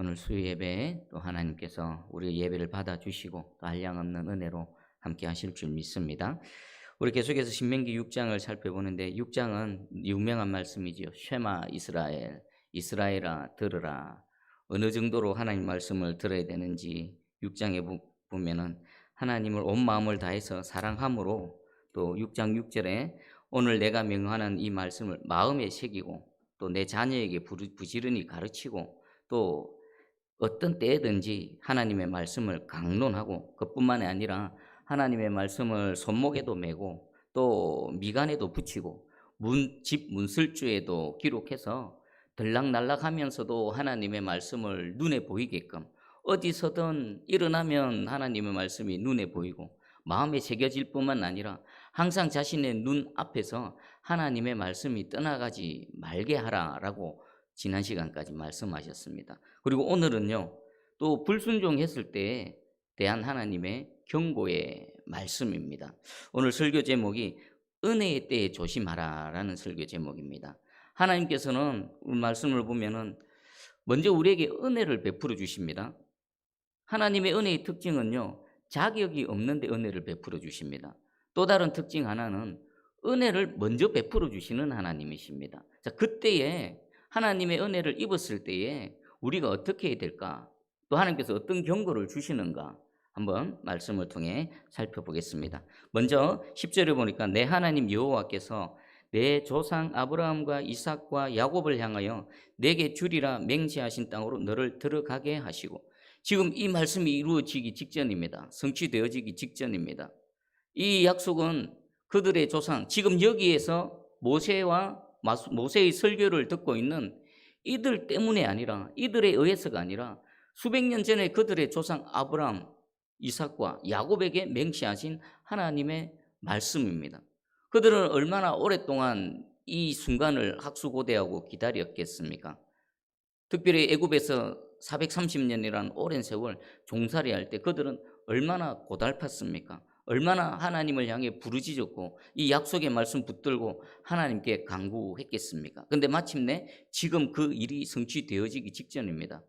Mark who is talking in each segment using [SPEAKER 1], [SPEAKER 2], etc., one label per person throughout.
[SPEAKER 1] 오늘 수요 예배에 또 하나님께서 우리의 예배를 받아주시고 또 한량없는 은혜로 함께 하실 줄 믿습니다. 우리 계속해서 신명기 6장을 살펴보는데 6장은 유명한 말씀이지요. 쉐마 이스라엘, 이스라엘아 들으라. 어느 정도로 하나님 말씀을 들어야 되는지 6장에 보면은 하나님을 온 마음을 다해서 사랑함으로, 또 6장 6절에 오늘 내가 명하는 이 말씀을 마음에 새기고 또 내 자녀에게 부지런히 가르치고 또 어떤 때든지 하나님의 말씀을 강론하고, 그뿐만이 아니라 하나님의 말씀을 손목에도 메고 또 미간에도 붙이고 집 문설주에도 기록해서 들락날락하면서도 하나님의 말씀을 눈에 보이게끔, 어디서든 일어나면 하나님의 말씀이 눈에 보이고 마음에 새겨질 뿐만 아니라 항상 자신의 눈 앞에서 하나님의 말씀이 떠나가지 말게 하라라고 지난 시간까지 말씀하셨습니다. 그리고 오늘은요, 또 불순종했을 때에 대한 하나님의 경고의 말씀입니다. 오늘 설교 제목이 은혜의 때에 조심하라라는 설교 제목입니다. 하나님께서는 말씀을 보면은 먼저 우리에게 은혜를 베풀어 주십니다. 하나님의 은혜의 특징은요, 자격이 없는데 은혜를 베풀어 주십니다. 또 다른 특징 하나는 은혜를 먼저 베풀어 주시는 하나님이십니다. 자, 그때에 하나님의 은혜를 입었을 때에 우리가 어떻게 해야 될까? 또 하나님께서 어떤 경고를 주시는가? 한번 말씀을 통해 살펴보겠습니다. 먼저 10절에 보니까 내 하나님 여호와께서 내 조상 아브라함과 이삭과 야곱을 향하여 내게 주리라 맹세하신 땅으로 너를 들어가게 하시고, 지금 이 말씀이 이루어지기 직전입니다. 성취되어지기 직전입니다. 이 약속은 그들의 조상, 지금 여기에서 모세의 설교를 듣고 있는 이들 때문에 아니라, 이들에 의해서가 아니라 수백 년 전에 그들의 조상 아브라함, 이삭과 야곱에게 맹세하신 하나님의 말씀입니다. 그들은 얼마나 오랫동안 이 순간을 학수고대하고 기다렸겠습니까? 특별히 애굽에서 430년이라는 오랜 세월 종살이할 때 그들은 얼마나 고달팠습니까? 얼마나 하나님을 향해 부르짖었고 이 약속의 말씀 붙들고 하나님께 간구했겠습니까? 그런데 마침내 지금 그 일이 성취되어지기 직전입니다.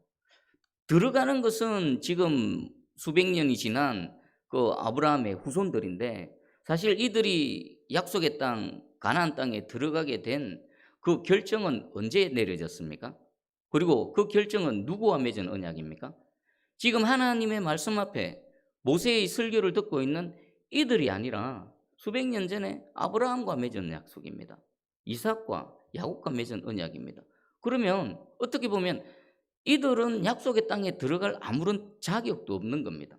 [SPEAKER 1] 들어가는 것은 지금 수백 년이 지난 그 아브라함의 후손들인데, 사실 이들이 약속의 땅, 가나안 땅에 들어가게 된 그 결정은 언제 내려졌습니까? 그리고 그 결정은 누구와 맺은 언약입니까? 지금 하나님의 말씀 앞에 모세의 설교를 듣고 있는 이들이 아니라 수백 년 전에 아브라함과 맺은 약속입니다. 이삭과 야곱과 맺은 언약입니다. 그러면 어떻게 보면 이들은 약속의 땅에 들어갈 아무런 자격도 없는 겁니다.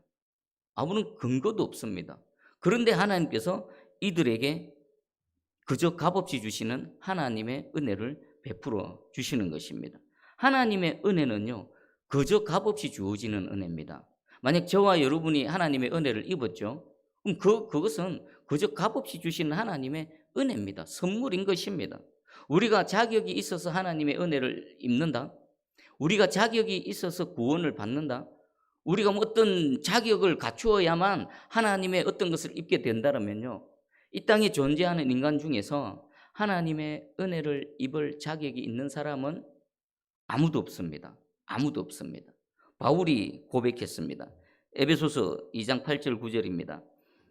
[SPEAKER 1] 아무런 근거도 없습니다. 그런데 하나님께서 이들에게 그저 값없이 주시는 하나님의 은혜를 베풀어 주시는 것입니다. 하나님의 은혜는요, 그저 값없이 주어지는 은혜입니다. 만약 저와 여러분이 하나님의 은혜를 입었죠, 그럼 그것은 그저 값없이 주시는 하나님의 은혜입니다. 선물인 것입니다. 우리가 자격이 있어서 하나님의 은혜를 입는다? 우리가 자격이 있어서 구원을 받는다? 우리가 어떤 자격을 갖추어야만 하나님의 어떤 것을 입게 된다면요, 이 땅에 존재하는 인간 중에서 하나님의 은혜를 입을 자격이 있는 사람은 아무도 없습니다. 아무도 없습니다. 바울이 고백했습니다. 에베소서 2장 8절 9절입니다.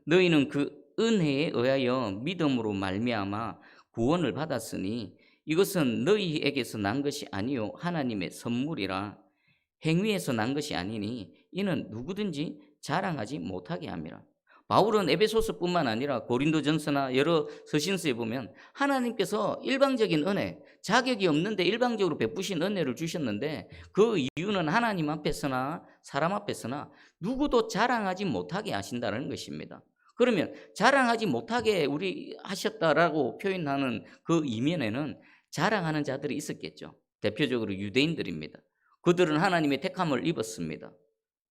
[SPEAKER 1] 너희는 그 은혜에 의하여 믿음으로 말미암아 구원을 받았으니 이것은 너희에게서 난 것이 아니요 하나님의 선물이라. 행위에서 난 것이 아니니 이는 누구든지 자랑하지 못하게 함이라. 바울은 에베소서뿐만 아니라 고린도전서나 여러 서신서에 보면 하나님께서 일방적인 은혜, 자격이 없는데 일방적으로 베푸신 은혜를 주셨는데 그 이유는 하나님 앞에서나 사람 앞에서나 누구도 자랑하지 못하게 하신다는 것입니다. 그러면 자랑하지 못하게 우리 하셨다라고 표현하는 그 이면에는 자랑하는 자들이 있었겠죠. 대표적으로 유대인들입니다. 그들은 하나님의 택함을 입었습니다.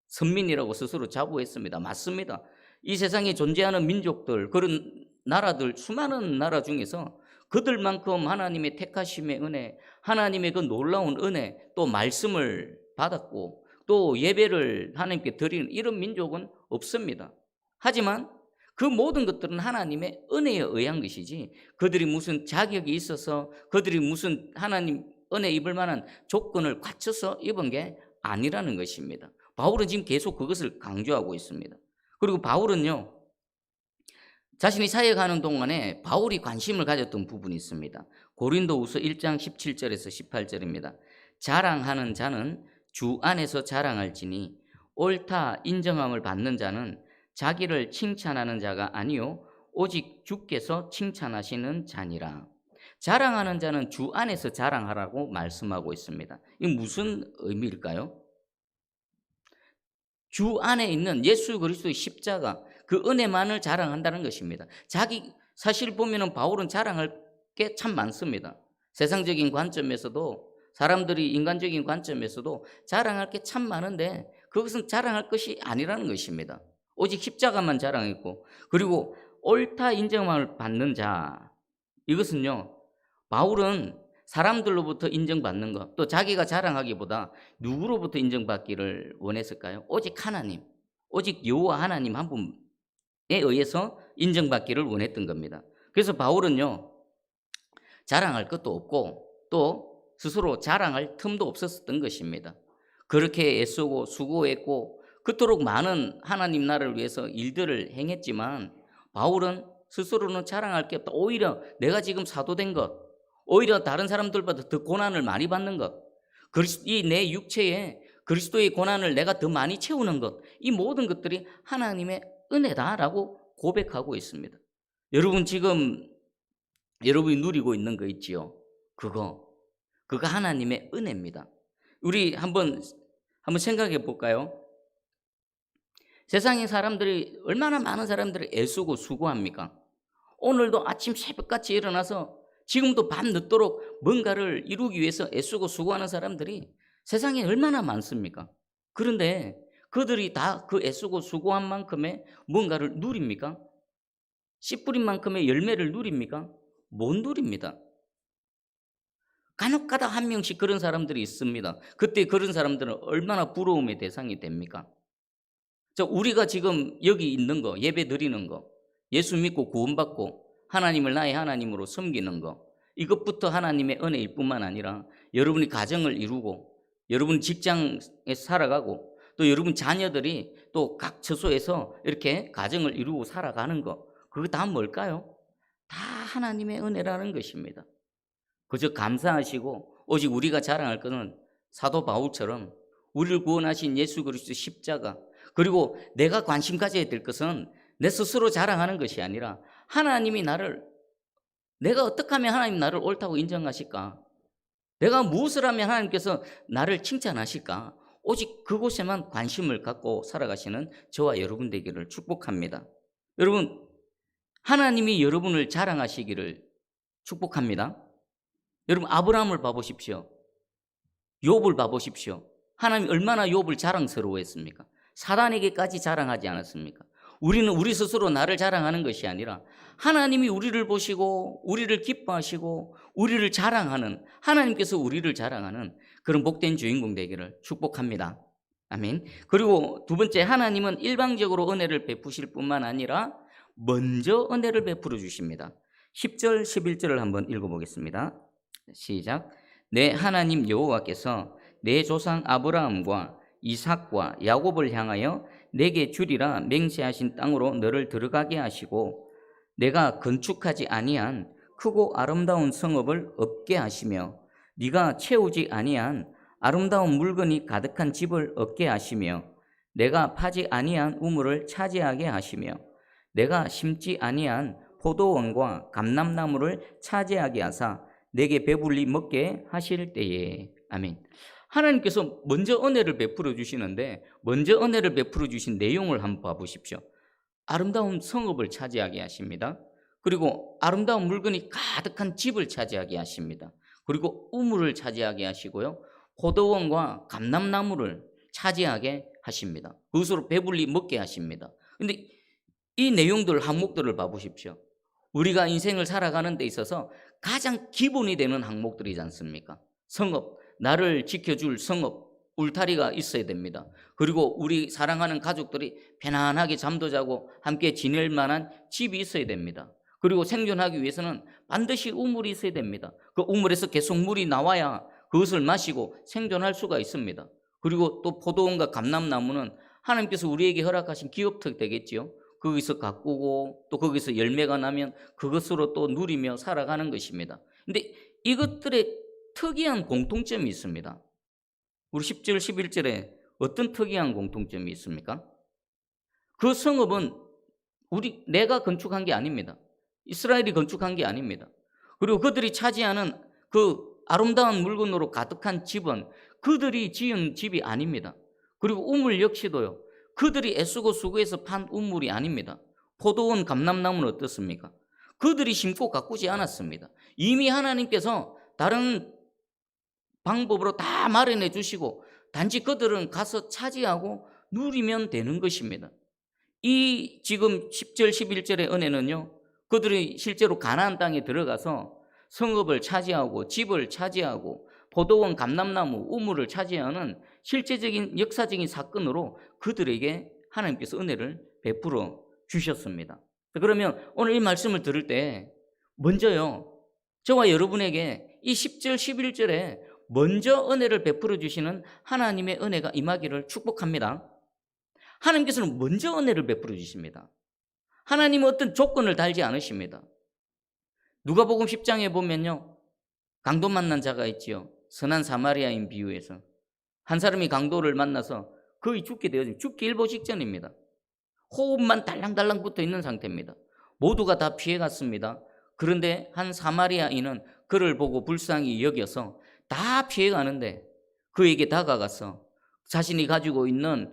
[SPEAKER 1] 선민이라고 스스로 자부했습니다. 맞습니다. 이 세상에 존재하는 민족들, 그런 나라들, 수많은 나라 중에서 그들만큼 하나님의 택하심의 은혜, 하나님의 그 놀라운 은혜, 또 말씀을 받았고 또 예배를 하나님께 드리는 이런 민족은 없습니다. 하지만 그 모든 것들은 하나님의 은혜에 의한 것이지 그들이 무슨 자격이 있어서 그들이 무슨 하나님 은혜 입을 만한 조건을 갖춰서 입은 게 아니라는 것입니다. 바울은 지금 계속 그것을 강조하고 있습니다. 그리고 바울은요, 자신이 사역하는 동안에 바울이 관심을 가졌던 부분이 있습니다. 고린도후서 1장 17절에서 18절입니다. 자랑하는 자는 주 안에서 자랑할지니 옳다 인정함을 받는 자는 자기를 칭찬하는 자가 아니요 오직 주께서 칭찬하시는 자니라. 자랑하는 자는 주 안에서 자랑하라고 말씀하고 있습니다. 이게 무슨 의미일까요? 주 안에 있는 예수 그리스도의 십자가, 그 은혜만을 자랑한다는 것입니다. 사실 보면은 바울은 자랑할 게 참 많습니다. 세상적인 관점에서도, 사람들이 인간적인 관점에서도 자랑할 게 참 많은데 그것은 자랑할 것이 아니라는 것입니다. 오직 십자가만 자랑했고, 그리고 옳다 인정을 받는 자, 이것은요, 바울은 사람들로부터 인정받는 것, 또 자기가 자랑하기보다 누구로부터 인정받기를 원했을까요? 오직 하나님, 오직 여호와 하나님 한 분에 의해서 인정받기를 원했던 겁니다. 그래서 바울은요, 자랑할 것도 없고 또 스스로 자랑할 틈도 없었던 것입니다. 그렇게 애쓰고 수고했고 그토록 많은 하나님 나라를 위해서 일들을 행했지만 바울은 스스로는 자랑할 게 없다. 오히려 내가 지금 사도된 것, 오히려 다른 사람들보다 더 고난을 많이 받는 것, 이 내 육체에 그리스도의 고난을 내가 더 많이 채우는 것, 이 모든 것들이 하나님의 은혜다라고 고백하고 있습니다. 여러분 지금 여러분이 누리고 있는 거 있지요? 그거 하나님의 은혜입니다. 우리 한번 생각해 볼까요? 세상의 사람들이, 얼마나 많은 사람들이 애쓰고 수고합니까? 오늘도 아침 새벽같이 일어나서 지금도 밤 늦도록 뭔가를 이루기 위해서 애쓰고 수고하는 사람들이 세상에 얼마나 많습니까? 그런데 그들이 다 그 애쓰고 수고한 만큼의 뭔가를 누립니까? 씨 뿌린 만큼의 열매를 누립니까? 못 누립니다. 간혹가다 한 명씩 그런 사람들이 있습니다. 그때 그런 사람들은 얼마나 부러움의 대상이 됩니까? 우리가 지금 여기 있는 거, 예배 드리는 거, 예수 믿고 구원받고 하나님을 나의 하나님으로 섬기는 거, 이것부터 하나님의 은혜일 뿐만 아니라 여러분이 가정을 이루고 여러분 직장에 살아가고 또 여러분 자녀들이 또 각 처소에서 이렇게 가정을 이루고 살아가는 거, 그거 다 뭘까요? 다 하나님의 은혜라는 것입니다. 그저 감사하시고 오직 우리가 자랑할 것은 사도 바울처럼 우리를 구원하신 예수 그리스도 십자가, 그리고 내가 관심 가져야 될 것은 내 스스로 자랑하는 것이 아니라 하나님이 내가 어떻게 하면 하나님 나를 옳다고 인정하실까? 내가 무엇을 하면 하나님께서 나를 칭찬하실까? 오직 그곳에만 관심을 갖고 살아가시는 저와 여러분 되기를 축복합니다. 여러분, 하나님이 여러분을 자랑하시기를 축복합니다. 여러분, 아브라함을 봐보십시오. 욥을 봐보십시오. 하나님 얼마나 욥을 자랑스러워했습니까? 사단에게까지 자랑하지 않았습니까? 우리는 우리 스스로 나를 자랑하는 것이 아니라 하나님이 우리를 보시고 우리를 기뻐하시고 우리를 자랑하는, 하나님께서 우리를 자랑하는 그런 복된 주인공 되기를 축복합니다. 아멘. 그리고 두 번째, 하나님은 일방적으로 은혜를 베푸실 뿐만 아니라 먼저 은혜를 베풀어 주십니다. 10절 11절을 한번 읽어보겠습니다. 시작. 내 하나님 여호와께서 내 조상 아브라함과 이삭과 야곱을 향하여 내게 주리라 맹세하신 땅으로 너를 들어가게 하시고 내가 건축하지 아니한 크고 아름다운 성읍을 얻게 하시며 네가 채우지 아니한 아름다운 물건이 가득한 집을 얻게 하시며 내가 파지 아니한 우물을 차지하게 하시며 내가 심지 아니한 포도원과 감람나무를 차지하게 하사 내게 배불리 먹게 하실 때에. 아멘. 하나님께서 먼저 은혜를 베풀어 주시는데 먼저 은혜를 베풀어 주신 내용을 한번 봐보십시오. 아름다운 성읍을 차지하게 하십니다. 그리고 아름다운 물건이 가득한 집을 차지하게 하십니다. 그리고 우물을 차지하게 하시고요. 포도원과 감람나무를 차지하게 하십니다. 그것으로 배불리 먹게 하십니다. 그런데 이 내용들, 항목들을 봐보십시오. 우리가 인생을 살아가는 데 있어서 가장 기본이 되는 항목들이지 않습니까? 성읍, 나를 지켜줄 성읍, 울타리가 있어야 됩니다. 그리고 우리 사랑하는 가족들이 편안하게 잠도 자고 함께 지낼 만한 집이 있어야 됩니다. 그리고 생존하기 위해서는 반드시 우물이 있어야 됩니다. 그 우물에서 계속 물이 나와야 그것을 마시고 생존할 수가 있습니다. 그리고 또 포도원과 감람나무는 하나님께서 우리에게 허락하신 기업특 되겠지요. 거기서 가꾸고 또 거기서 열매가 나면 그것으로 또 누리며 살아가는 것입니다. 근데 이것들의 특이한 공통점이 있습니다. 우리 10절, 11절에 어떤 특이한 공통점이 있습니까? 그 성읍은 내가 건축한 게 아닙니다. 이스라엘이 건축한 게 아닙니다. 그리고 그들이 차지하는 그 아름다운 물건으로 가득한 집은 그들이 지은 집이 아닙니다. 그리고 우물 역시도요. 그들이 애쓰고 수고해서 판 우물이 아닙니다. 포도원 감람나무는 어떻습니까? 그들이 심고 가꾸지 않았습니다. 이미 하나님께서 다른 방법으로 다 마련해 주시고 단지 그들은 가서 차지하고 누리면 되는 것입니다. 이 지금 10절 11절의 은혜는요. 그들이 실제로 가나안 땅에 들어가서 성읍을 차지하고 집을 차지하고 포도원 감람나무 우물을 차지하는 실제적인 역사적인 사건으로 그들에게 하나님께서 은혜를 베풀어 주셨습니다. 그러면 오늘 이 말씀을 들을 때 먼저요. 저와 여러분에게 이 10절 11절에 먼저 은혜를 베풀어 주시는 하나님의 은혜가 임하기를 축복합니다. 하나님께서는 먼저 은혜를 베풀어 주십니다. 하나님은 어떤 조건을 달지 않으십니다. 누가복음 10장에 보면요. 강도 만난 자가 있지요. 선한 사마리아인 비유에서 한 사람이 강도를 만나서 거의 죽게 되어집니다. 죽기 일보 직전입니다. 호흡만 달랑달랑 붙어 있는 상태입니다. 모두가 다 피해갔습니다. 그런데 한 사마리아인은 그를 보고 불쌍히 여겨서 다 피해가는데 그에게 다가가서 자신이 가지고 있는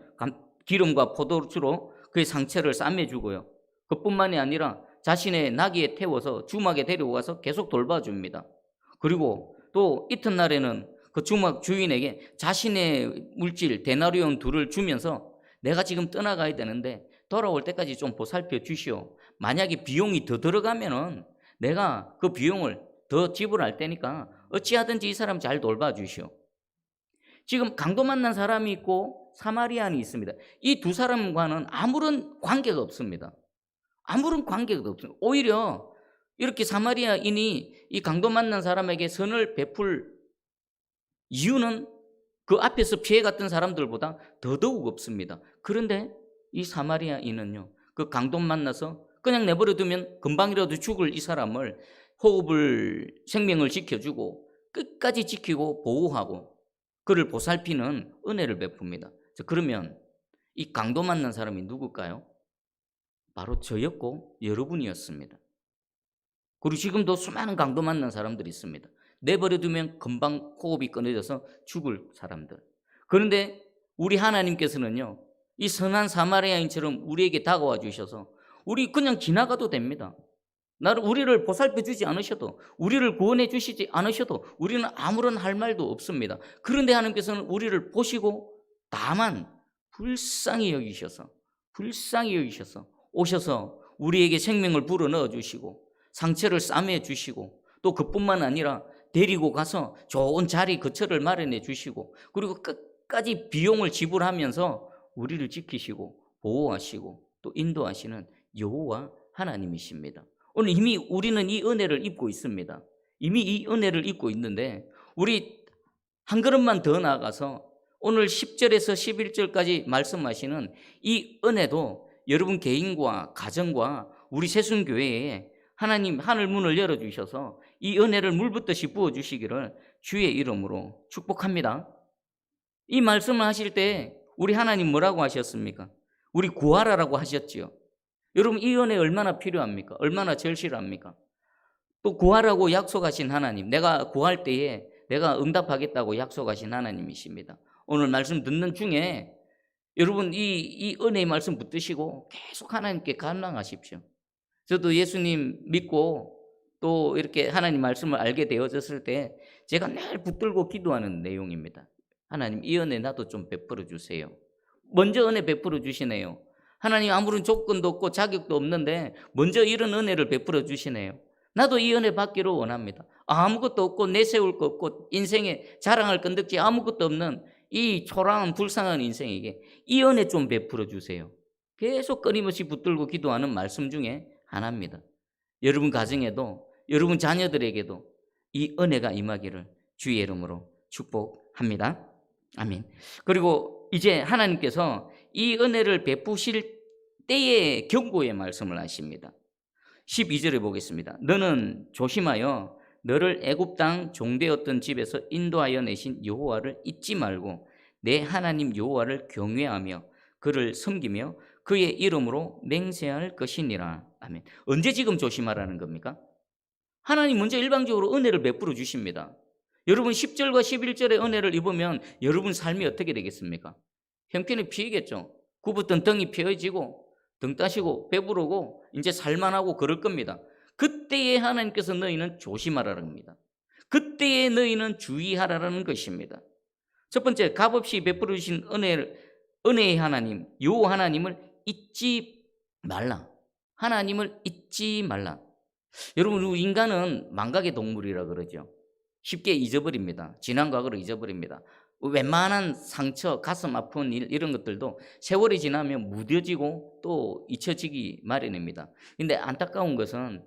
[SPEAKER 1] 기름과 포도주로 그의 상처를 싸매주고요. 그뿐만이 아니라 자신의 나귀에 태워서 주막에 데리고 가서 계속 돌봐줍니다. 그리고 또 이튿날에는 그 주막 주인에게 자신의 물질 데나리온 2를 주면서 내가 지금 떠나가야 되는데 돌아올 때까지 좀 보살펴 주시오. 만약에 비용이 더 들어가면은 내가 그 비용을 더 지불할 테니까 어찌하든지 이 사람 잘 돌봐 주시오. 지금 강도 만난 사람이 있고 사마리아인이 있습니다. 이 두 사람과는 아무런 관계가 없습니다. 아무런 관계가 없습니다. 오히려 이렇게 사마리아인이 이 강도 만난 사람에게 선을 베풀 이유는 그 앞에서 피해갔던 사람들보다 더더욱 없습니다. 그런데 이 사마리아인은요, 그 강도 만나서 그냥 내버려두면 금방이라도 죽을 이 사람을 생명을 지켜주고 끝까지 지키고 보호하고 그를 보살피는 은혜를 베풉니다. 그러면 이 강도 만난 사람이 누굴까요? 바로 저였고 여러분이었습니다. 그리고 지금도 수많은 강도 만난 사람들이 있습니다. 내버려두면 금방 호흡이 끊어져서 죽을 사람들. 그런데 우리 하나님께서는요, 이 선한 사마리아인처럼 우리에게 다가와 주셔서 우리 그냥 지나가도 됩니다. 우리를 보살펴 주지 않으셔도, 우리를 구원해 주시지 않으셔도 우리는 아무런 할 말도 없습니다. 그런데 하나님께서는 우리를 보시고 다만 불쌍히 여기셔서 오셔서 우리에게 생명을 불어넣어 주시고 상처를 싸매 주시고 또 그뿐만 아니라 데리고 가서 좋은 자리 거처를 마련해 주시고 그리고 끝까지 비용을 지불하면서 우리를 지키시고 보호하시고 또 인도하시는 여호와 하나님이십니다. 오늘 이미 우리는 이 은혜를 입고 있습니다. 이미 이 은혜를 입고 있는데 우리 한 걸음만 더 나아가서 오늘 10절에서 11절까지 말씀하시는 이 은혜도 여러분 개인과 가정과 우리 새순교회에 하나님 하늘 문을 열어주셔서 이 은혜를 물붓듯이 부어주시기를 주의 이름으로 축복합니다. 이 말씀을 하실 때 우리 하나님 뭐라고 하셨습니까? 우리 구하라라고 하셨지요. 여러분 이 은혜 얼마나 필요합니까? 얼마나 절실합니까? 또 구하라고 약속하신 하나님, 내가 구할 때에 내가 응답하겠다고 약속하신 하나님이십니다. 오늘 말씀 듣는 중에 여러분 이 은혜의 말씀 붙드시고 계속 하나님께 갈망하십시오. 저도 예수님 믿고 또 이렇게 하나님 말씀을 알게 되어졌을 때 제가 늘 붙들고 기도하는 내용입니다. 하나님 이 은혜 나도 좀 베풀어 주세요. 먼저 은혜 베풀어 주시네요. 하나님 아무런 조건도 없고 자격도 없는데 먼저 이런 은혜를 베풀어 주시네요. 나도 이 은혜 받기를 원합니다. 아무것도 없고 내세울 거 없고 인생에 자랑할 건덕지 아무것도 없는 이 초라한 불쌍한 인생에게 이 은혜 좀 베풀어 주세요. 계속 끊임없이 붙들고 기도하는 말씀 중에 하나입니다. 여러분 가정에도 여러분 자녀들에게도 이 은혜가 임하기를 주의 이름으로 축복합니다. 아멘. 그리고 이제 하나님께서 이 은혜를 베푸실 때의 경고의 말씀을 하십니다. 12절에 보겠습니다. 너는 조심하여 너를 애굽 땅 종되었던 집에서 인도하여 내신 여호와를 잊지 말고 내 하나님 여호와를 경외하며 그를 섬기며 그의 이름으로 맹세할 것이니라. 아멘. 언제 지금 조심하라는 겁니까? 하나님 먼저 일방적으로 은혜를 베풀어 주십니다. 여러분 10절과 11절의 은혜를 입으면 여러분 삶이 어떻게 되겠습니까? 형편이 피이겠죠. 굽었던 등이 펴지고 등 따시고 배부르고 이제 살만하고 그럴 겁니다. 그때에 하나님께서 너희는 조심하라는 겁니다. 그때에 너희는 주의하라는 것입니다. 첫 번째, 값없이 베풀어 주신 은혜의 하나님, 요 하나님을 잊지 말라. 하나님을 잊지 말라. 여러분, 우리 인간은 망각의 동물이라 그러죠. 쉽게 잊어버립니다. 지난 과거를 잊어버립니다. 웬만한 상처, 가슴 아픈 일 이런 것들도 세월이 지나면 무뎌지고 또 잊혀지기 마련입니다. 그런데 안타까운 것은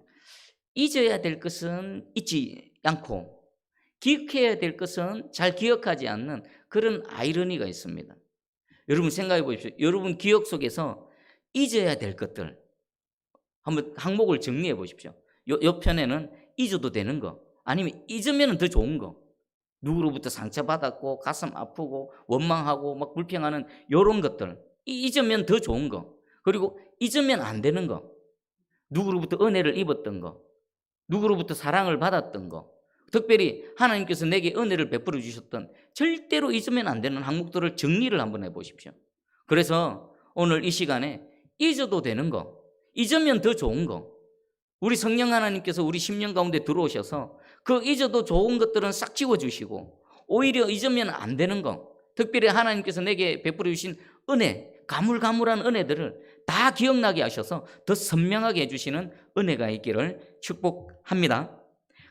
[SPEAKER 1] 잊어야 될 것은 잊지 않고 기억해야 될 것은 잘 기억하지 않는 그런 아이러니가 있습니다. 여러분 생각해 보십시오. 여러분 기억 속에서 잊어야 될 것들 한번 항목을 정리해 보십시오. 옆편에는 잊어도 되는 거, 아니면 잊으면 더 좋은 거, 누구로부터 상처받았고 가슴 아프고 원망하고 막 불평하는 이런 것들, 잊으면 더 좋은 거, 그리고 잊으면 안 되는 거, 누구로부터 은혜를 입었던 거, 누구로부터 사랑을 받았던 거, 특별히 하나님께서 내게 은혜를 베풀어 주셨던 절대로 잊으면 안 되는 항목들을 정리를 한번 해보십시오. 그래서 오늘 이 시간에 잊어도 되는 거, 잊으면 더 좋은 거, 우리 성령 하나님께서 우리 심령 가운데 들어오셔서 그 잊어도 좋은 것들은 싹 지워주시고 오히려 잊으면 안 되는 거, 특별히 하나님께서 내게 베풀어 주신 은혜, 가물가물한 은혜들을 다 기억나게 하셔서 더 선명하게 해주시는 은혜가 있기를 축복합니다.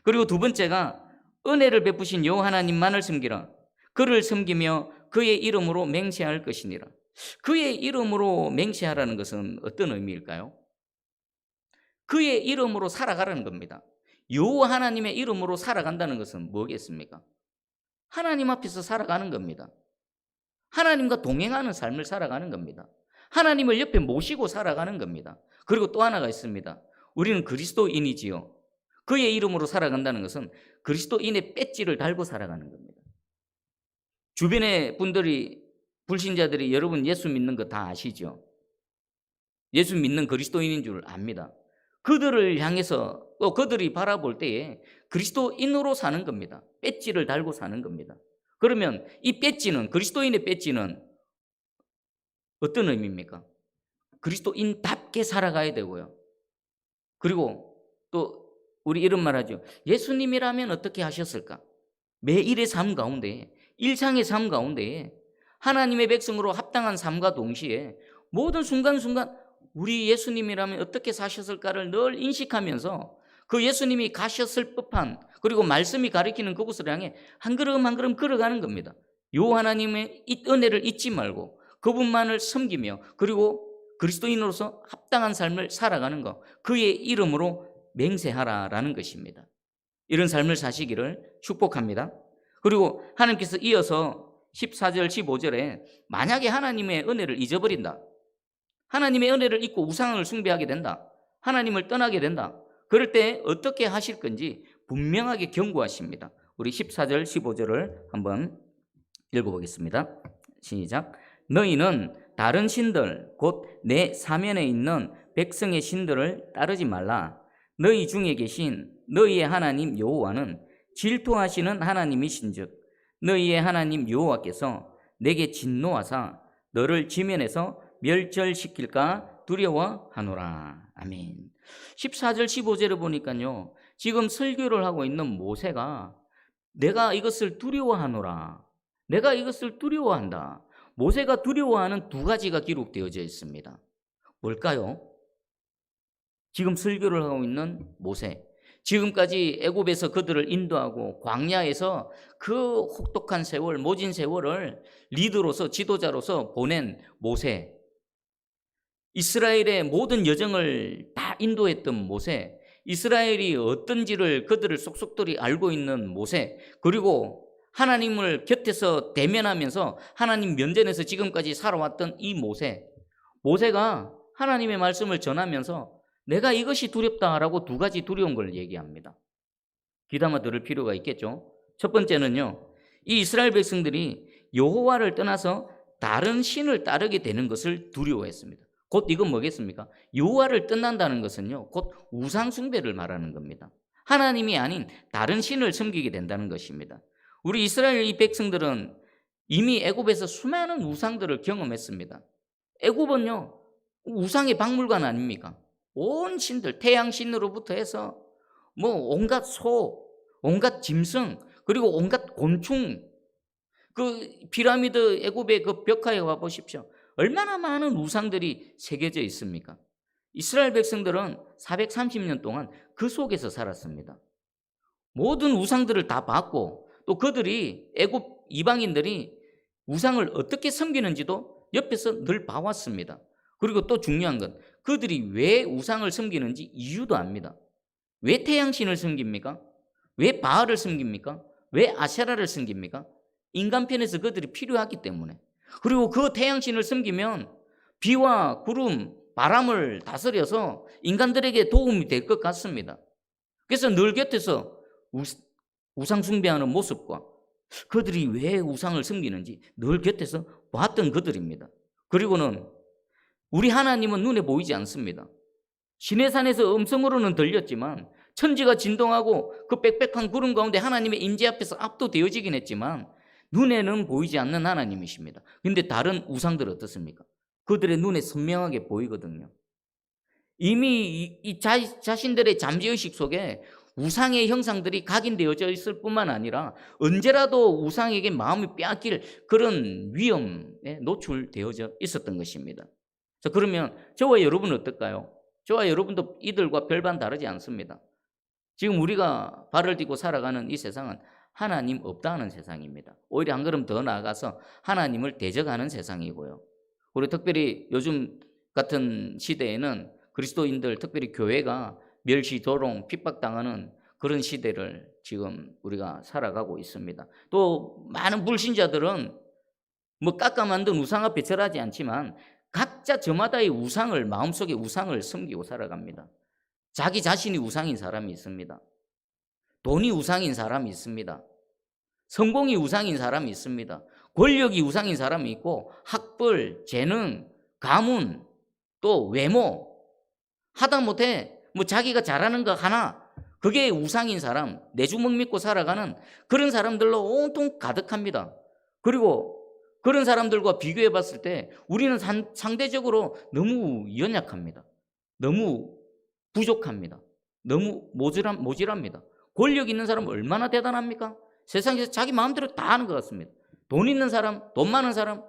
[SPEAKER 1] 그리고 두 번째가 은혜를 베푸신 요 하나님만을 섬기라. 그를 섬기며 그의 이름으로 맹세할 것이니라. 그의 이름으로 맹세하라는 것은 어떤 의미일까요? 그의 이름으로 살아가라는 겁니다. 요 하나님의 이름으로 살아간다는 것은 뭐겠습니까? 하나님 앞에서 살아가는 겁니다. 하나님과 동행하는 삶을 살아가는 겁니다. 하나님을 옆에 모시고 살아가는 겁니다. 그리고 또 하나가 있습니다. 우리는 그리스도인이지요. 그의 이름으로 살아간다는 것은 그리스도인의 배지를 달고 살아가는 겁니다. 주변의 분들이, 불신자들이 여러분 예수 믿는 거 다 아시죠? 예수 믿는 그리스도인인 줄 압니다. 그들을 향해서 또 그들이 바라볼 때에 그리스도인으로 사는 겁니다. 배지를 달고 사는 겁니다. 그러면 이 배지는, 그리스도인의 배지는 어떤 의미입니까? 그리스도인답게 살아가야 되고요. 그리고 또 우리 이런 말 하죠. 예수님이라면 어떻게 하셨을까? 매일의 삶 가운데, 일상의 삶 가운데 하나님의 백성으로 합당한 삶과 동시에 모든 순간순간 우리 예수님이라면 어떻게 사셨을까를 늘 인식하면서 그 예수님이 가셨을 법한, 그리고 말씀이 가리키는 그곳을 향해 한 걸음 한 걸음 걸어가는 겁니다. 요 하나님의 은혜를 잊지 말고 그분만을 섬기며 그리고 그리스도인으로서 합당한 삶을 살아가는 것, 그의 이름으로 맹세하라라는 것입니다. 이런 삶을 사시기를 축복합니다. 그리고 하나님께서 이어서 14절 15절에 만약에 하나님의 은혜를 잊어버린다, 하나님의 은혜를 잊고 우상을 숭배하게 된다, 하나님을 떠나게 된다, 그럴 때 어떻게 하실 건지 분명하게 경고하십니다. 우리 14절 15절을 한번 읽어보겠습니다. 시작. 너희는 다른 신들 곧 내 사면에 있는 백성의 신들을 따르지 말라. 너희 중에 계신 너희의 하나님 여호와는 질투하시는 하나님이신즉 너희의 하나님 여호와께서 내게 진노하사 너를 지면에서 멸절시킬까 두려워하노라. 아멘. 14절 15절을 보니까요, 지금 설교를 하고 있는 모세가 내가 이것을 두려워하노라, 내가 이것을 두려워한다, 모세가 두려워하는 두 가지가 기록되어져 있습니다. 뭘까요? 지금 설교를 하고 있는 모세, 지금까지 애굽에서 그들을 인도하고 광야에서 그 혹독한 세월, 모진 세월을 리더로서, 지도자로서 보낸 모세, 이스라엘의 모든 여정을 다 인도했던 모세, 이스라엘이 어떤지를 그들을 속속들이 알고 있는 모세, 그리고 하나님을 곁에서 대면하면서 하나님 면전에서 지금까지 살아왔던 이 모세가 하나님의 말씀을 전하면서 내가 이것이 두렵다라고 두 가지 두려운 걸 얘기합니다. 귀담아 들을 필요가 있겠죠. 첫 번째는요, 이 이스라엘 백성들이 여호와를 떠나서 다른 신을 따르게 되는 것을 두려워했습니다. 곧 이건 뭐겠습니까? 여호와를 떠난다는 것은요, 곧 우상 숭배를 말하는 겁니다. 하나님이 아닌 다른 신을 섬기게 된다는 것입니다. 우리 이스라엘 이 백성들은 이미 애굽에서 수많은 우상들을 경험했습니다. 애굽은요, 우상의 박물관 아닙니까? 온 신들, 태양신으로부터 해서 뭐 온갖 소, 온갖 짐승, 그리고 온갖 곤충, 그 피라미드 애굽의 그 벽화에 와 보십시오. 얼마나 많은 우상들이 새겨져 있습니까? 이스라엘 백성들은 430년 동안 그 속에서 살았습니다. 모든 우상들을 다 봤고, 또 그들이 애굽 이방인들이 우상을 어떻게 섬기는지도 옆에서 늘 봐왔습니다. 그리고 또 중요한 건 그들이 왜 우상을 섬기는지 이유도 압니다. 왜 태양신을 섬깁니까? 왜 바알을 섬깁니까? 왜 아세라를 섬깁니까? 인간편에서 그들이 필요하기 때문에. 그리고 그 태양신을 섬기면 비와 구름, 바람을 다스려서 인간들에게 도움이 될 것 같습니다. 그래서 늘 곁에서 우상 숭배하는 모습과 그들이 왜 우상을 섬기는지 늘 곁에서 봤던 그들입니다. 그리고는 우리 하나님은 눈에 보이지 않습니다. 시내산에서 음성으로는 들렸지만 천지가 진동하고 그 빽빽한 구름 가운데 하나님의 임재 앞에서 압도되어지긴 했지만 눈에는 보이지 않는 하나님이십니다. 그런데 다른 우상들 어떻습니까? 그들의 눈에 선명하게 보이거든요. 이미 이 자신들의 잠재의식 속에 우상의 형상들이 각인되어져 있을 뿐만 아니라 언제라도 우상에게 마음이 빼앗길 그런 위험에 노출되어져 있었던 것입니다. 자, 그러면 저와 여러분은 어떨까요? 저와 여러분도 이들과 별반 다르지 않습니다. 지금 우리가 발을 딛고 살아가는 이 세상은 하나님 없다는 세상입니다. 오히려 한 걸음 더 나아가서 하나님을 대적하는 세상이고요. 우리 특별히 요즘 같은 시대에는 그리스도인들, 특별히 교회가 멸시, 조롱, 핍박당하는 그런 시대를 지금 우리가 살아가고 있습니다. 또 많은 불신자들은 뭐 깎아 만든 우상 앞에 절하지 않지만 각자 저마다의 우상을, 마음속에 우상을 섬기고 살아갑니다. 자기 자신이 우상인 사람이 있습니다. 돈이 우상인 사람이 있습니다. 성공이 우상인 사람이 있습니다. 권력이 우상인 사람이 있고 학벌, 재능, 가문, 또 외모, 하다못해 뭐 자기가 잘하는 거 하나, 그게 우상인 사람, 내 주먹 믿고 살아가는 그런 사람들로 온통 가득합니다. 그리고 그런 사람들과 비교해 봤을 때 우리는 상대적으로 너무 연약합니다. 너무 부족합니다. 너무 모질합니다. 권력 있는 사람은 얼마나 대단합니까? 세상에서 자기 마음대로 다 하는 것 같습니다. 돈 있는 사람, 돈 많은 사람,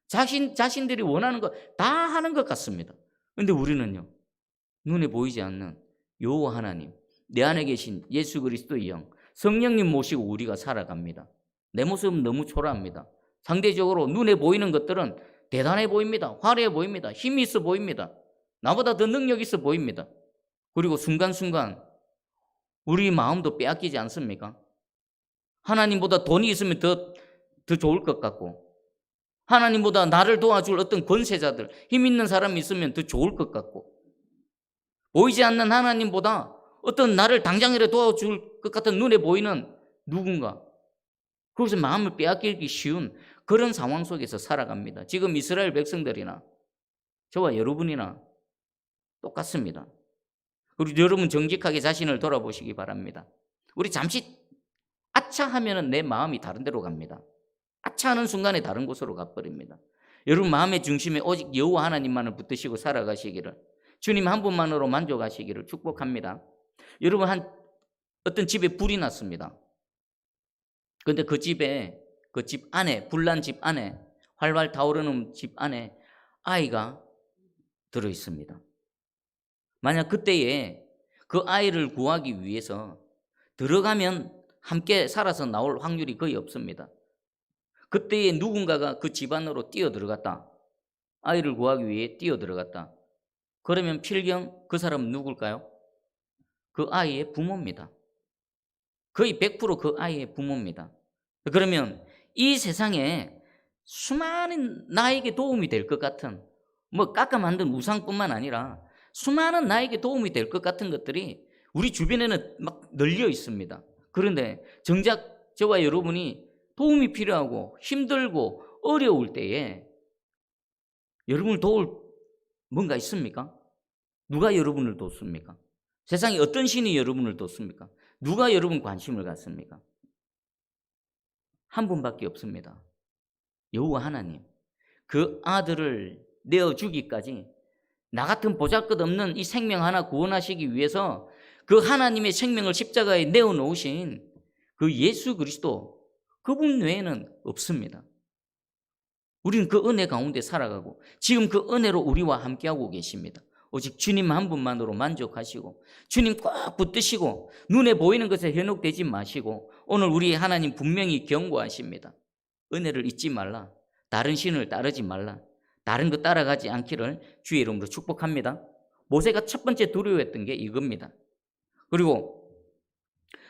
[SPEAKER 1] 자신들이 원하는 거 다 하는 것 같습니다. 그런데 우리는요, 눈에 보이지 않는 여호와 하나님, 내 안에 계신 예수 그리스도의 영, 성령님 모시고 우리가 살아갑니다. 내 모습은 너무 초라합니다. 상대적으로 눈에 보이는 것들은 대단해 보입니다. 화려해 보입니다. 힘이 있어 보입니다. 나보다 더 능력 있어 보입니다. 그리고 순간순간 우리 마음도 빼앗기지 않습니까? 하나님보다 돈이 있으면 더 좋을 것 같고, 하나님보다 나를 도와줄 어떤 권세자들, 힘 있는 사람이 있으면 더 좋을 것 같고, 보이지 않는 하나님보다 어떤 나를 당장이라도 도와줄 것 같은 눈에 보이는 누군가, 그것을 마음을 빼앗기기 쉬운 그런 상황 속에서 살아갑니다. 지금 이스라엘 백성들이나 저와 여러분이나 똑같습니다. 우리 여러분 정직하게 자신을 돌아보시기 바랍니다. 우리 잠시 아차 하면은 내 마음이 다른 데로 갑니다. 아차 하는 순간에 다른 곳으로 가버립니다. 여러분 마음의 중심에 오직 여호와 하나님만을 붙드시고 살아가시기를, 주님 한 분만으로 만족하시기를 축복합니다. 여러분 어떤 집에 불이 났습니다. 그런데 그 집 안에, 불난 집 안에, 활활 타오르는 집 안에 아이가 들어 있습니다. 만약 그때에 그 아이를 구하기 위해서 들어가면 함께 살아서 나올 확률이 거의 없습니다. 그때에 누군가가 그 집 안으로 뛰어 들어갔다. 아이를 구하기 위해 뛰어 들어갔다. 그러면 필경 그 사람은 누굴까요? 그 아이의 부모입니다. 거의 100% 그 아이의 부모입니다. 그러면 이 세상에 수많은 나에게 도움이 될 것 같은 뭐 깎아 만든 우상뿐만 아니라 수많은 나에게 도움이 될 것 같은 것들이 우리 주변에는 막 널려 있습니다. 그런데 정작 저와 여러분이 도움이 필요하고 힘들고 어려울 때에 여러분을 도울 뭔가 있습니까? 누가 여러분을 돕습니까? 세상에 어떤 신이 여러분을 돕습니까? 누가 여러분 관심을 갖습니까? 한 분밖에 없습니다. 여호와 하나님. 그 아들을 내어주기까지 나 같은 보잘것없는 이 생명 하나 구원하시기 위해서 그 하나님의 생명을 십자가에 내어놓으신 그 예수 그리스도, 그분 외에는 없습니다. 우리는 그 은혜 가운데 살아가고 지금 그 은혜로 우리와 함께하고 계십니다. 오직 주님 한 분만으로 만족하시고 주님 꼭 붙드시고 눈에 보이는 것에 현혹되지 마시고 오늘 우리 하나님 분명히 경고하십니다. 은혜를 잊지 말라. 다른 신을 따르지 말라. 다른 거 따라가지 않기를 주의 이름으로 축복합니다. 모세가 첫 번째 두려워했던 게 이겁니다. 그리고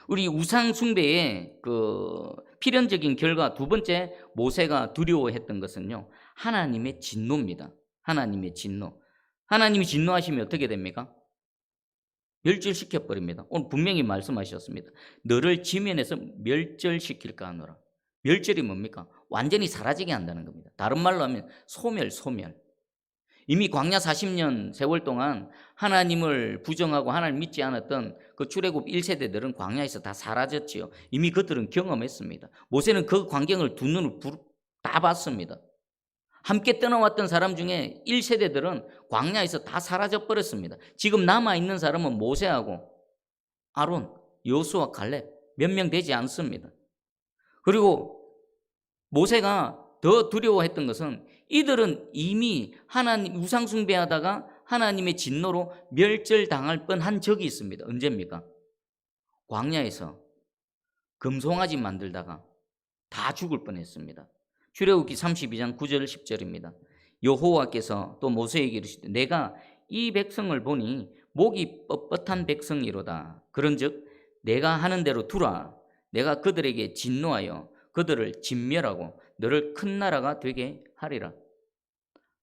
[SPEAKER 1] 우리 우상 숭배의 그 필연적인 결과 두 번째 모세가 두려워했던 것은요, 하나님의 진노입니다. 하나님의 진노. 하나님이 진노하시면 어떻게 됩니까? 멸절시켜 버립니다. 오늘 분명히 말씀하셨습니다. 너를 지면에서 멸절시킬까 하노라. 멸절이 뭡니까? 완전히 사라지게 한다는 겁니다. 다른 말로 하면 소멸. 이미 광야 40년 세월 동안 하나님을 부정하고 하나님을 믿지 않았던 그 출애굽 1세대들은 광야에서 다 사라졌지요. 이미 그들은 경험했습니다. 모세는 그 광경을 두 눈을 다 봤습니다. 함께 떠나왔던 사람 중에 1세대들은 광야에서 다 사라져 버렸습니다. 지금 남아있는 사람은 모세하고 아론, 여호수아, 갈렙 몇 명 되지 않습니다. 그리고 모세가 더 두려워했던 것은 이들은 이미 하나님 우상 숭배하다가 하나님의 진노로 멸절당할 뻔한 적이 있습니다. 언제입니까? 광야에서 금송아지 만들다가 다 죽을 뻔했습니다. 출애굽기 32장 9절 10절입니다. 여호와께서 또 모세에게 이르시되 내가 이 백성을 보니 목이 뻣뻣한 백성이로다. 그런즉 내가 하는 대로 두라. 내가 그들에게 진노하여 그들을 진멸하고 너를 큰 나라가 되게 하리라.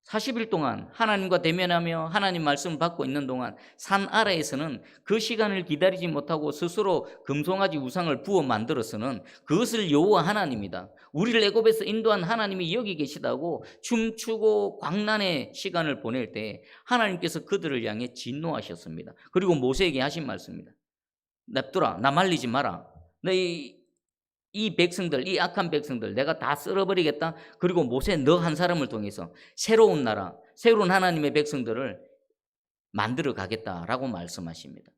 [SPEAKER 1] 40일 동안 하나님과 대면하며 하나님 말씀을 받고 있는 동안 산 아래에서는 그 시간을 기다리지 못하고 스스로 금송아지 우상을 부어 만들어서는 그것을 여호와 하나님이다, 우리를 애굽에서 인도한 하나님이 여기 계시다고 춤추고 광란의 시간을 보낼 때 하나님께서 그들을 향해 진노하셨습니다. 그리고 모세에게 하신 말씀입니다. 냅두라. 나 말리지 마라. 너희 이 백성들, 이 악한 백성들 내가 다 쓸어버리겠다. 그리고 모세 너 한 사람을 통해서 새로운 나라, 새로운 하나님의 백성들을 만들어 가겠다라고 말씀하십니다.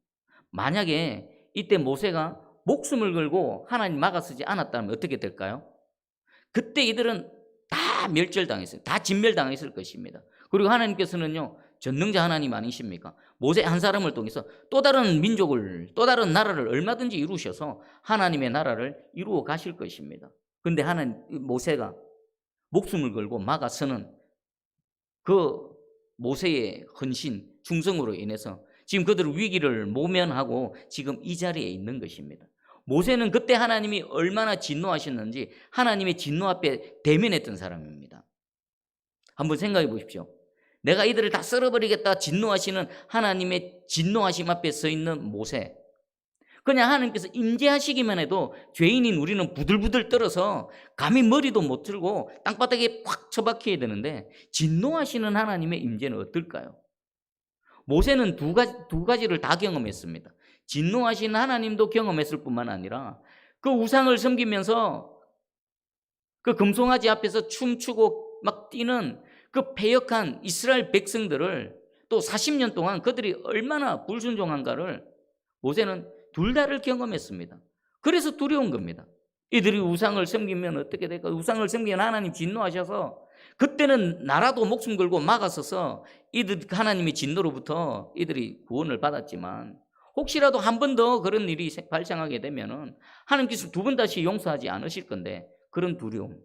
[SPEAKER 1] 만약에 이때 모세가 목숨을 걸고 하나님 막아서지 않았다면 어떻게 될까요? 그때 이들은 다 멸절당했어요. 다 진멸당했을 것입니다. 그리고 하나님께서는요, 전능자 하나님 아니십니까? 모세 한 사람을 통해서 또 다른 민족을, 또 다른 나라를 얼마든지 이루셔서 하나님의 나라를 이루어 가실 것입니다. 그런데 모세가 목숨을 걸고 막아서는 그 모세의 헌신, 충성으로 인해서 지금 그들은 위기를 모면하고 지금 이 자리에 있는 것입니다. 모세는 그때 하나님이 얼마나 진노하셨는지 하나님의 진노 앞에 대면했던 사람입니다. 한번 생각해 보십시오. 내가 이들을 다 썰어버리겠다 진노하시는 하나님의 진노하심 앞에 서 있는 모세. 그냥 하나님께서 임재하시기만 해도 죄인인 우리는 부들부들 떨어서 감히 머리도 못 들고 땅바닥에 팍 처박혀야 되는데 진노하시는 하나님의 임재는 어떨까요? 모세는 두 가지를 다 경험했습니다. 진노하신 하나님도 경험했을 뿐만 아니라 그 우상을 섬기면서 그 금송아지 앞에서 춤추고 막 뛰는 그 패역한 이스라엘 백성들을 또 40년 동안 그들이 얼마나 불순종한가를 모세는 둘 다를 경험했습니다. 그래서 두려운 겁니다. 이들이 우상을 섬기면 어떻게 될까? 우상을 섬기면 하나님 진노하셔서 그때는 나라도 목숨 걸고 막아서서 이들 하나님의 진노로부터 이들이 구원을 받았지만 혹시라도 한 번 더 그런 일이 발생하게 되면은 하나님께서 두 번 다시 용서하지 않으실 건데 그런 두려움.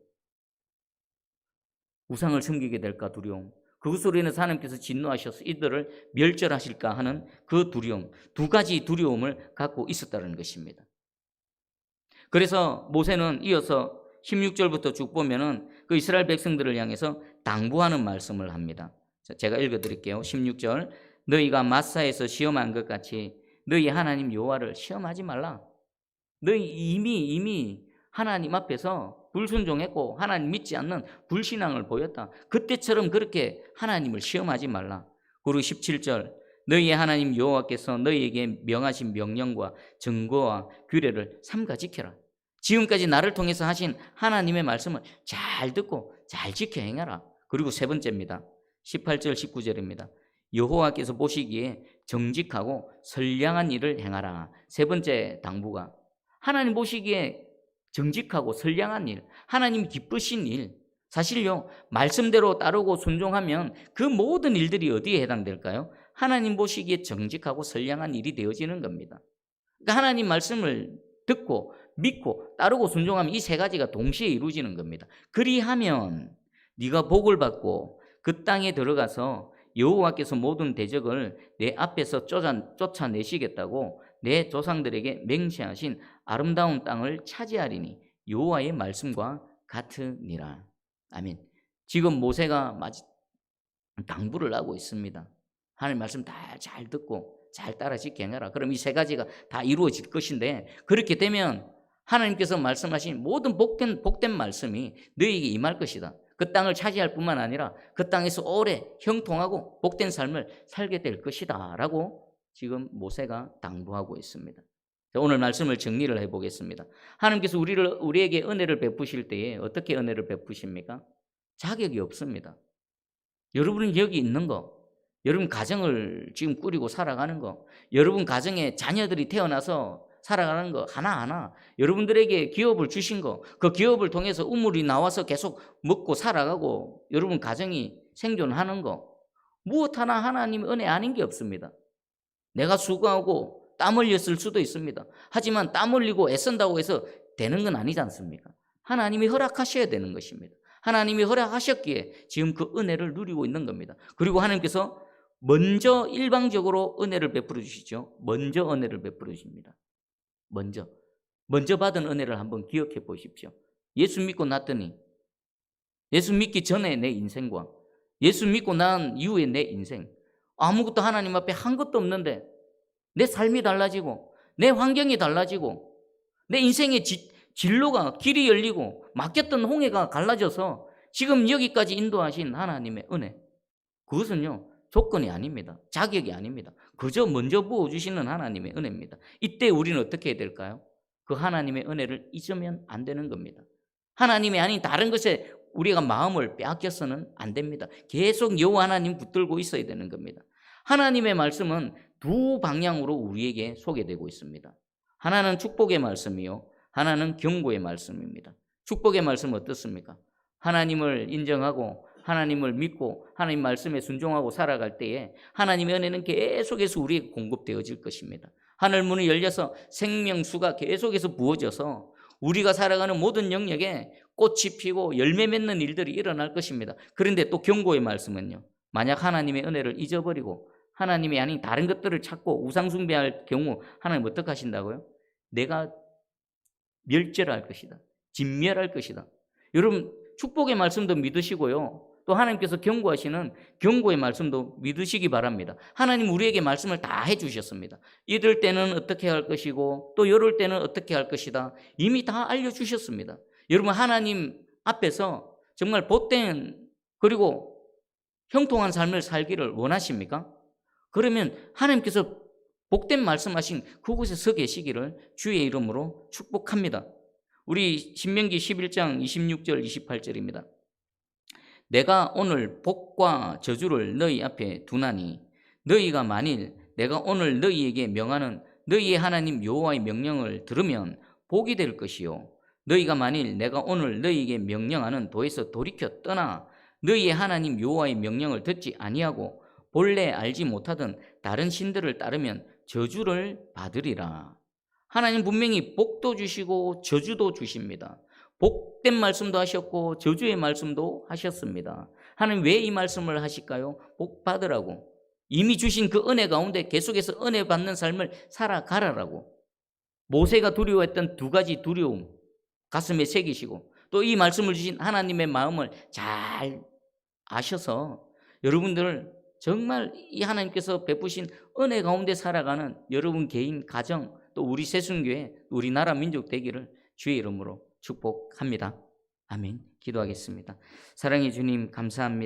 [SPEAKER 1] 우상을 섬기게 될까 두려움. 그것으로 인해서 하나님께서 진노하셔서 이들을 멸절하실까 하는 그 두려움. 두 가지 두려움을 갖고 있었다는 것입니다. 그래서 모세는 이어서 16절부터 쭉 보면은 그 이스라엘 백성들을 향해서 당부하는 말씀을 합니다. 제가 읽어드릴게요. 16절, 너희가 마사에서 시험한 것 같이 너희 하나님 여호와를 시험하지 말라. 너희 이미 하나님 앞에서 불순종했고 하나님 믿지 않는 불신앙을 보였다. 그때처럼 그렇게 하나님을 시험하지 말라. 그리고 17절, 너희의 하나님 여호와께서 너희에게 명하신 명령과 증거와 규례를 삼가 지켜라. 지금까지 나를 통해서 하신 하나님의 말씀을 잘 듣고 잘 지켜 행하라. 그리고 세 번째입니다. 18절 19절입니다. 여호와께서 보시기에 정직하고 선량한 일을 행하라. 세 번째 당부가 하나님 보시기에 정직하고 선량한 일, 하나님 기쁘신 일. 사실요, 말씀대로 따르고 순종하면 그 모든 일들이 어디에 해당될까요? 하나님 보시기에 정직하고 선량한 일이 되어지는 겁니다. 그러니까 하나님 말씀을 듣고 믿고 따르고 순종하면 이 세 가지가 동시에 이루어지는 겁니다. 그리하면 네가 복을 받고 그 땅에 들어가서 여호와께서 모든 대적을 내 앞에서 쫓아내시겠다고 내 조상들에게 맹세하신 아름다운 땅을 차지하리니 여호와의 말씀과 같으니라. 아멘. 지금 모세가 당부를 하고 있습니다. 하나님 말씀 다 잘 듣고 잘 따라 지켜 행하라. 그럼 이 세 가지가 다 이루어질 것인데, 그렇게 되면 하나님께서 말씀하신 모든 복된 말씀이 너희에게 임할 것이다. 그 땅을 차지할 뿐만 아니라 그 땅에서 오래 형통하고 복된 삶을 살게 될 것이다 라고 지금 모세가 당부하고 있습니다. 오늘 말씀을 정리를 해보겠습니다. 하나님께서 우리에게 은혜를 베푸실 때에 어떻게 은혜를 베푸십니까? 자격이 없습니다. 여러분은 여기 있는 거, 여러분 가정을 지금 꾸리고 살아가는 거, 여러분 가정에 자녀들이 태어나서 살아가는 거 하나하나, 여러분들에게 기업을 주신 거, 그 기업을 통해서 우물이 나와서 계속 먹고 살아가고 여러분 가정이 생존하는 거, 무엇 하나 하나님의 은혜 아닌 게 없습니다. 내가 수고하고 땀 흘렸을 수도 있습니다. 하지만 땀 흘리고 애쓴다고 해서 되는 건 아니지 않습니까? 하나님이 허락하셔야 되는 것입니다. 하나님이 허락하셨기에 지금 그 은혜를 누리고 있는 겁니다. 그리고 하나님께서 먼저 일방적으로 은혜를 베풀어 주시죠. 먼저 은혜를 베풀어 주십니다. 먼저 받은 은혜를 한번 기억해 보십시오. 예수 믿고 났더니, 예수 믿기 전에 내 인생과 예수 믿고 난 이후에 내 인생, 아무것도 하나님 앞에 한 것도 없는데 내 삶이 달라지고 내 환경이 달라지고 내 인생의 진로가 길이 열리고 막혔던 홍해가 갈라져서 지금 여기까지 인도하신 하나님의 은혜, 그것은요 조건이 아닙니다. 자격이 아닙니다. 그저 먼저 부어주시는 하나님의 은혜입니다. 이때 우리는 어떻게 해야 될까요? 그 하나님의 은혜를 잊으면 안 되는 겁니다. 하나님이 아닌 다른 것에 우리가 마음을 빼앗겨서는 안 됩니다. 계속 여호와 하나님 붙들고 있어야 되는 겁니다. 하나님의 말씀은 두 방향으로 우리에게 소개되고 있습니다. 하나는 축복의 말씀이요, 하나는 경고의 말씀입니다. 축복의 말씀은 어떻습니까? 하나님을 인정하고 하나님을 믿고 하나님 말씀에 순종하고 살아갈 때에 하나님의 은혜는 계속해서 우리에게 공급되어질 것입니다. 하늘 문이 열려서 생명수가 계속해서 부어져서 우리가 살아가는 모든 영역에 꽃이 피고 열매 맺는 일들이 일어날 것입니다. 그런데 또 경고의 말씀은요, 만약 하나님의 은혜를 잊어버리고 하나님이 아닌 다른 것들을 찾고 우상숭배할 경우 하나님 어떻게 하신다고요? 내가 멸절할 것이다, 진멸할 것이다. 여러분, 축복의 말씀도 믿으시고요, 또 하나님께서 경고하시는 경고의 말씀도 믿으시기 바랍니다. 하나님 우리에게 말씀을 다 해주셨습니다. 이럴 때는 어떻게 할 것이고 또 이럴 때는 어떻게 할 것이다, 이미 다 알려주셨습니다. 여러분, 하나님 앞에서 정말 복된 그리고 형통한 삶을 살기를 원하십니까? 그러면 하나님께서 복된 말씀하신 그곳에 서 계시기를 주의 이름으로 축복합니다. 우리 신명기 11장 26절 28절입니다. 내가 오늘 복과 저주를 너희 앞에 두나니 너희가 만일 내가 오늘 너희에게 명하는 너희의 하나님 여호와의 명령을 들으면 복이 될 것이요, 너희가 만일 내가 오늘 너희에게 명령하는 도에서 돌이켜 떠나 너희의 하나님 여호와의 명령을 듣지 아니하고 본래 알지 못하던 다른 신들을 따르면 저주를 받으리라. 하나님 분명히 복도 주시고 저주도 주십니다. 복된 말씀도 하셨고 저주의 말씀도 하셨습니다. 하나님 왜 이 말씀을 하실까요? 복 받으라고. 이미 주신 그 은혜 가운데 계속해서 은혜 받는 삶을 살아가라라고. 모세가 두려워했던 두 가지 두려움 가슴에 새기시고 또 이 말씀을 주신 하나님의 마음을 잘 아셔서 여러분들 정말 이 하나님께서 베푸신 은혜 가운데 살아가는 여러분 개인, 가정, 또 우리 새순교회, 우리나라 민족 되기를 주의 이름으로 축복합니다. 아멘. 기도하겠습니다. 사랑의 주님 감사합니다.